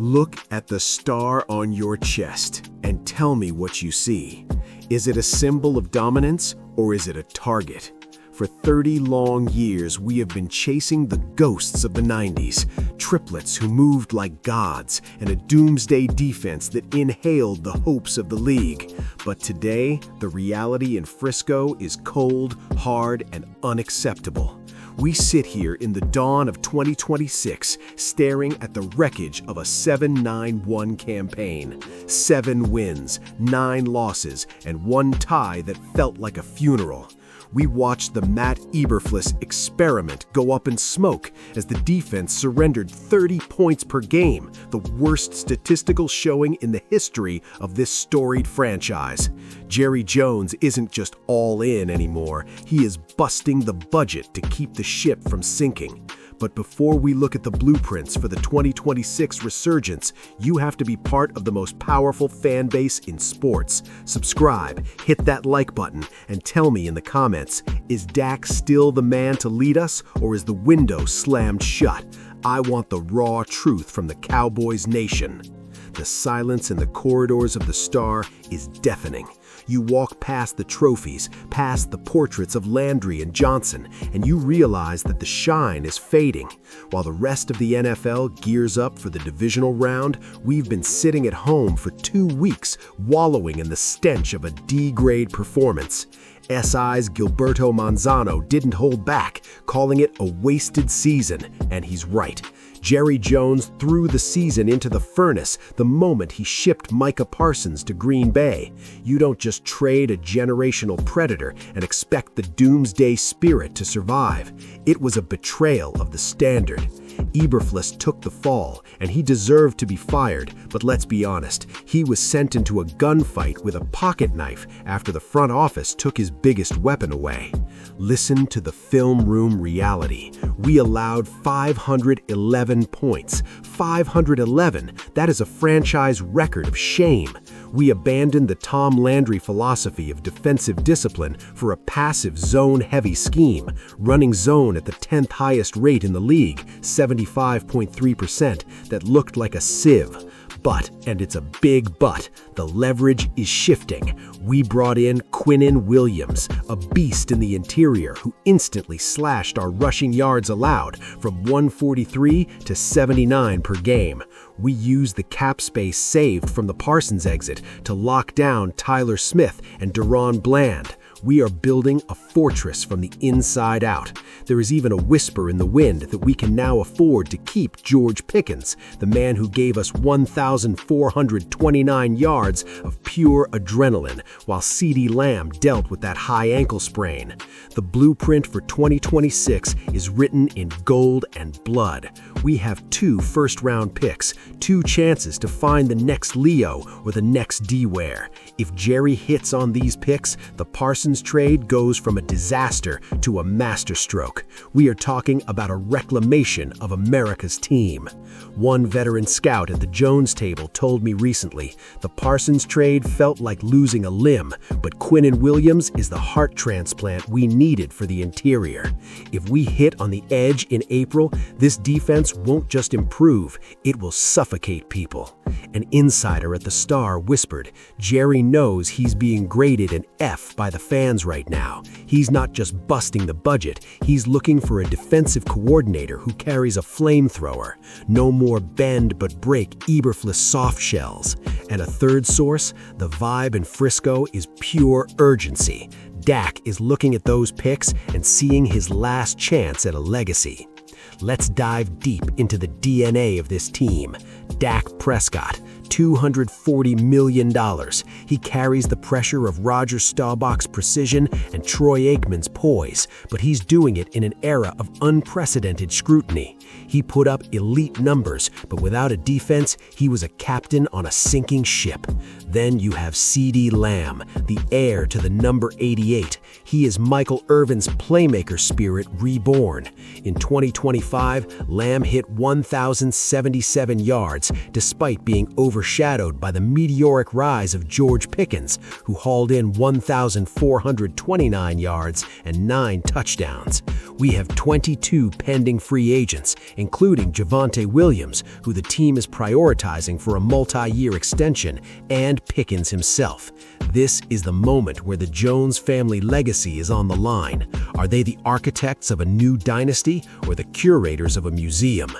Look at the star on your chest and tell me what you see. Is it a symbol of dominance or is it a target? For 30 long years, we have been chasing the ghosts of the 90s, triplets who moved like gods, and a doomsday defense that inhaled the hopes of the league. But today, the reality in Frisco is cold, hard, and unacceptable. We sit here in the dawn of 2026, staring at the wreckage of a 7-9-1 campaign. 7 wins, 9 losses, and 1 tie that felt like a funeral. We watched the Matt Eberflus experiment go up in smoke as the defense surrendered 30 points per game, the worst statistical showing in the history of this storied franchise. Jerry Jones isn't just all in anymore, he is busting the budget to keep the ship from sinking. But before we look at the blueprints for the 2026 resurgence, you have to be part of the most powerful fan base in sports. Subscribe, hit that like button, and tell me in the comments, is Dak still the man to lead us, or is the window slammed shut? I want the raw truth from the Cowboys Nation. The silence in the corridors of the Star is deafening. You walk past the trophies, past the portraits of Landry and Johnson, and you realize that the shine is fading. While the rest of the NFL gears up for the divisional round, we've been sitting at home for 2 weeks, wallowing in the stench of a D-grade performance. SI's Gilberto Manzano didn't hold back, calling it a wasted season, and he's right. Jerry Jones threw the season into the furnace the moment he shipped Micah Parsons to Green Bay. You don't just trade a generational predator and expect the doomsday spirit to survive. It was a betrayal of the standard. Eberflus took the fall, and he deserved to be fired, but let's be honest, he was sent into a gunfight with a pocket knife after the front office took his biggest weapon away. Listen to the film room reality. We allowed 511 points. 511, that is a franchise record of shame. We abandoned the Tom Landry philosophy of defensive discipline for a passive zone-heavy scheme, running zone at the 10th highest rate in the league, 75.3%, that looked like a sieve. But, and it's a big but, the leverage is shifting. We brought in Quinnen Williams, a beast in the interior who instantly slashed our rushing yards allowed from 143 to 79 per game. We used the cap space saved from the Parsons exit to lock down Tyler Smith and Deron Bland. We are building a fortress from the inside out. There is even a whisper in the wind that we can now afford to keep George Pickens, the man who gave us 1,429 yards of pure adrenaline, while CeeDee Lamb dealt with that high ankle sprain. The blueprint for 2026 is written in gold and blood. We have 2 first-round picks, 2 chances to find the next Leo or the next D-Ware. If Jerry hits on these picks, the Parsons trade goes from a disaster to a masterstroke. We are talking about a reclamation of America's team. One veteran scout at the Jones table told me recently, the Parsons trade felt like losing a limb, but Quinnen Williams is the heart transplant we needed for the interior. If we hit on the edge in April, this defense won't just improve, it will suffocate people. An insider at the Star whispered, Jerry knows he's being graded an F by the fans right now. He's not just busting the budget, he's looking for a defensive coordinator who carries a flamethrower. No more bend but break Eberflus soft shells. And a third source, the vibe in Frisco is pure urgency. Dak is looking at those picks and seeing his last chance at a legacy. Let's dive deep into the DNA of this team. Dak Prescott, $240 million. He carries the pressure of Roger Staubach's precision and Troy Aikman's poise, but he's doing it in an era of unprecedented scrutiny. He put up elite numbers, but without a defense, he was a captain on a sinking ship. Then you have CeeDee Lamb, the heir to the number 88. He is Michael Irvin's playmaker spirit reborn. In 2025, Lamb hit 1,077 yards despite being over overshadowed by the meteoric rise of George Pickens, who hauled in 1,429 yards and 9 touchdowns. We have 22 pending free agents, including Javonte Williams, who the team is prioritizing for a multi-year extension, and Pickens himself. This is the moment where the Jones family legacy is on the line. Are they the architects of a new dynasty or the curators of a museum?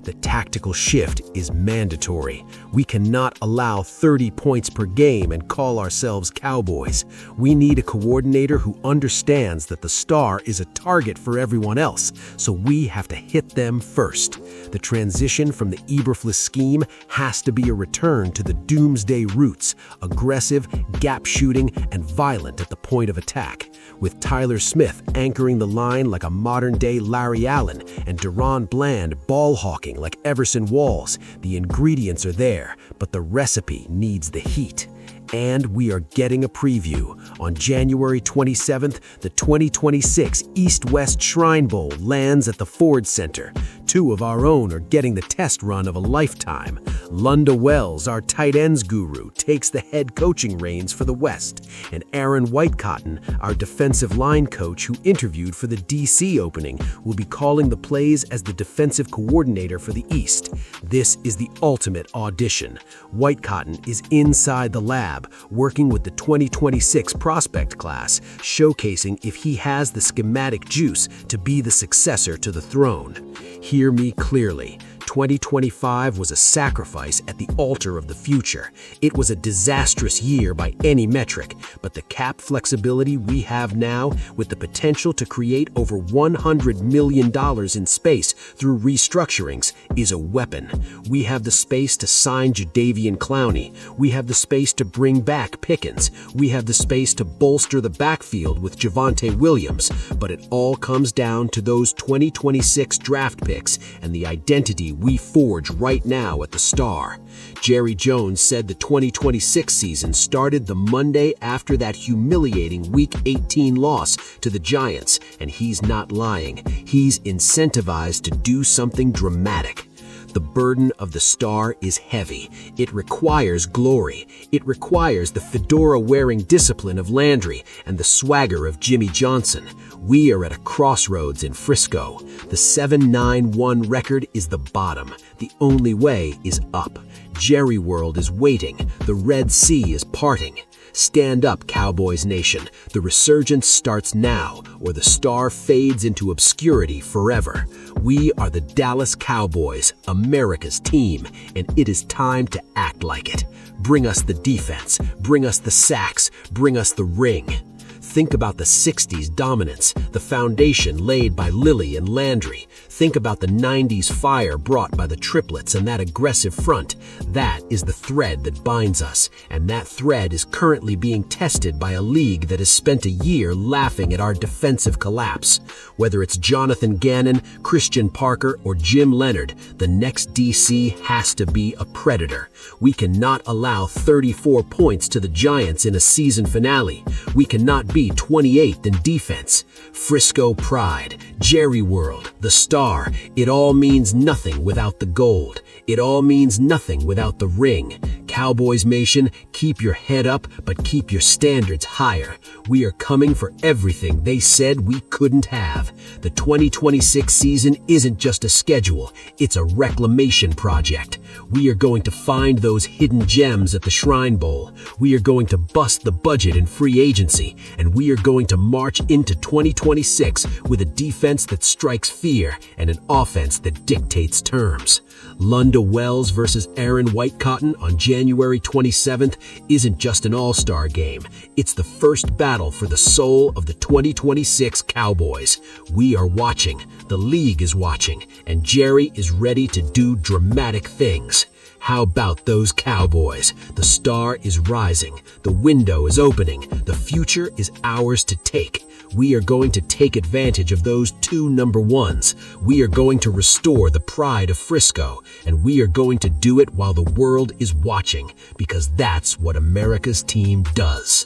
The tactical shift is mandatory. We cannot allow 30 points per game and call ourselves Cowboys. We need a coordinator who understands that the star is a target for everyone else, so we have to hit them first. The transition from the Eberflus scheme has to be a return to the doomsday roots, aggressive, gap-shooting, and violent at the point of attack. With Tyler Smith anchoring the line like a modern-day Larry Allen and Deron Bland ball-hawking like Everson Walls, the ingredients are there, but the recipe needs the heat. And we are getting a preview. On January 27th, the 2026 East-West Shrine Bowl lands at the Ford Center. 2 of our own are getting the test run of a lifetime. Lunda Wells, our tight ends guru, takes the head coaching reins for the West. And Aaron Whitecotton, our defensive line coach who interviewed for the DC opening, will be calling the plays as the defensive coordinator for the East. This is the ultimate audition. Whitecotton is inside the lab, working with the 2026 prospect class, showcasing if he has the schematic juice to be the successor to the throne. Hear me clearly. 2025 was a sacrifice at the altar of the future. It was a disastrous year by any metric, but the cap flexibility we have now, with the potential to create over $100 million in space through restructurings, is a weapon. We have the space to sign Jadeveon Clowney. We have the space to bring back Pickens. We have the space to bolster the backfield with Javonte Williams, but it all comes down to those 2026 draft picks and the identity we forge right now at the Star. Jerry Jones said the 2026 season started the Monday after that humiliating Week 18 loss to the Giants, and he's not lying. He's incentivized to do something dramatic. The burden of the Star is heavy. It requires glory. It requires the fedora-wearing discipline of Landry and the swagger of Jimmy Johnson. We are at a crossroads in Frisco. The 7-9-1 record is the bottom. The only way is up. Jerry World is waiting. The Red Sea is parting. Stand up, Cowboys Nation. The resurgence starts now, or the Star fades into obscurity forever. We are the Dallas Cowboys, America's team, and it is time to act like it. Bring us the defense. Bring us the sacks. Bring us the ring. Think about the 60s dominance, the foundation laid by Lilly and Landry. Think about the 90s fire brought by the triplets and that aggressive front. That is the thread that binds us, and that thread is currently being tested by a league that has spent a year laughing at our defensive collapse. Whether it's Jonathan Gannon, Christian Parker, or Jim Leonard, the next DC has to be a predator. We cannot allow 34 points to the Giants in a season finale. We cannot be 28th in defense. Frisco pride, Jerry World, the Star, it all means nothing without the gold. It all means nothing without the ring. Cowboys Nation, keep your head up, but keep your standards higher. We are coming for everything they said we couldn't have. The 2026 season isn't just a schedule, it's a reclamation project. We are going to find those hidden gems at the Shrine Bowl. We are going to bust the budget in free agency, and we are going to march into 2026 with a defense that strikes fear and an offense that dictates terms. Lunda Wells versus Aaron Whitecotton on January 27th isn't just an all-star game. It's the first battle for the soul of the 2026 Cowboys. We are watching, the league is watching, and Jerry is ready to do dramatic things. How about those Cowboys? The Star is rising. The window is opening. The future is ours to take. We are going to take advantage of those 2 number ones. We are going to restore the pride of Frisco, and we are going to do it while the world is watching, because that's what America's team does.